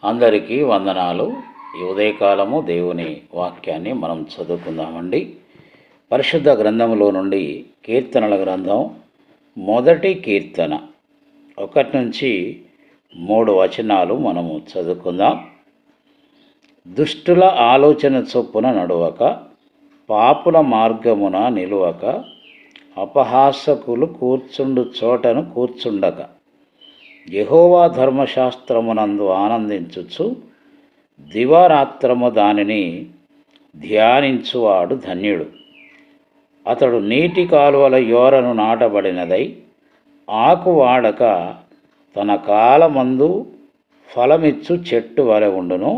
అందరికీ వందనాలు. ఈ ఉదయకాలము దేవుని వాక్యాన్ని మనం చదువుకుందామండి. పరిశుద్ధ గ్రంథంలో నుండి కీర్తనల గ్రంథం మొదటి కీర్తన 1 నుంచి 3 వచనాలు మనము చదువుకుందాం. దుష్టుల ఆలోచన చొప్పున నడువక, పాపుల మార్గమున నిలువక, అపహాసకులు కూర్చుండు చోటను కూర్చుండక, యెహోవా ధర్మశాస్త్రమునందు ఆనందించుచు దివారాత్రము దానిని ధ్యానించువాడు ధన్యుడు. అతడు నీటి కాలువల యోరను నాటబడినదై ఆకు వాడక తన కాలమందు ఫలమిచ్చు చెట్టు వలె ఉండును.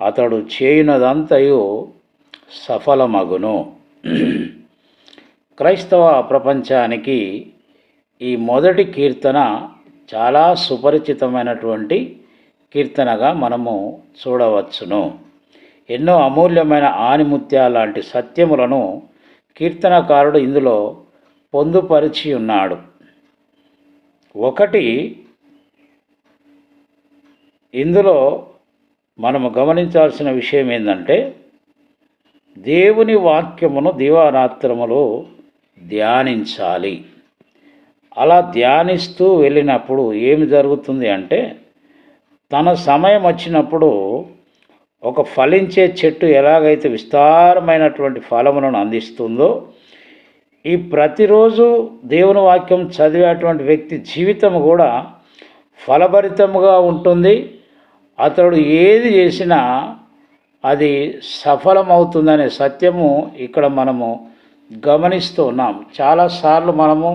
అతడు చేయునదంతయు సఫలమగును. క్రైస్తవ ప్రపంచానికి ఈ మొదటి కీర్తన చాలా సుపరిచితమైనటువంటి కీర్తనగా మనము చూడవచ్చును. ఎన్నో అమూల్యమైన ఆణిముత్యాల లాంటి సత్యములను కీర్తనకారుడు ఇందులో పొందుపరిచి ఉన్నాడు. ఒకటి, ఇందులో మనము గమనించాల్సిన విషయం ఏంటంటే, దేవుని వాక్యమును దివారాత్రములు ధ్యానించాలి. అలా ధ్యానిస్తూ వెళ్ళినప్పుడు ఏమి జరుగుతుంది అంటే, తన సమయం వచ్చినప్పుడు ఒక ఫలించే చెట్టు ఎలాగైతే విస్తారమైనటువంటి ఫలములను అందిస్తుందో, ఈ ప్రతిరోజు దేవుని వాక్యం చదివేటువంటి వ్యక్తి జీవితం కూడా ఫలభరితముగా ఉంటుంది. అతడు ఏది చేసినా అది సఫలమవుతుందనే సత్యము ఇక్కడ మనము గమనిస్తూ ఉన్నాం. చాలాసార్లు మనము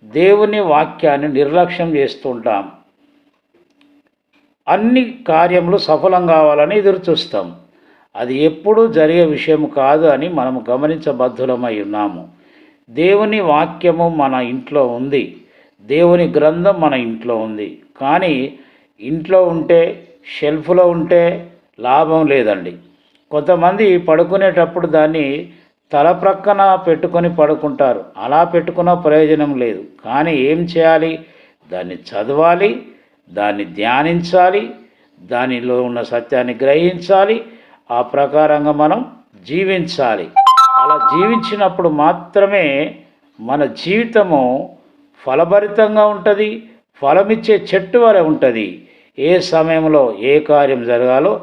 దేవుని వాక్యాన్ని నిర్లక్ష్యం చేస్తుంటాం. అన్ని కార్యములు సఫలం కావాలని ఎదురు చూస్తాం. అది ఎప్పుడూ జరిగే విషయం కాదు అని మనము గమనించబద్ధులమై ఉన్నాము. దేవుని వాక్యము మన ఇంట్లో ఉంది, దేవుని గ్రంథం మన ఇంట్లో ఉంది. కానీ ఇంట్లో ఉంటే, షెల్ఫ్లో ఉంటే లాభం లేదండి. కొంతమంది పడుకునేటప్పుడు దాన్ని తల ప్రక్కన పెట్టుకొని పడుకుంటారు. అలా పెట్టుకున్న ప్రయోజనం లేదు. కానీ ఏం చేయాలి? దాన్ని చదవాలి, దాన్ని ధ్యానించాలి, దానిలో ఉన్న సత్యాన్ని గ్రహించాలి, ఆ ప్రకారంగా మనం జీవించాలి. అలా జీవించినప్పుడు మాత్రమే మన జీవితము ఫలభరితంగా ఉంటుంది, ఫలమిచ్చే చెట్టు వలె ఉంటుంది. ఏ సమయంలో ఏ కార్యం జరగాలో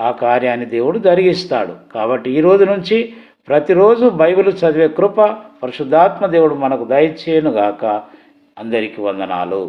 ఆ కార్యాన్ని దేవుడు జరిగిస్తాడు. కాబట్టి ఈరోజు నుంచి ప్రతిరోజు బైబిల్ చదివే కృప పరిశుద్ధాత్మ దేవుడు మనకు దయచేయునుగాక. అందరికీ వందనాలు.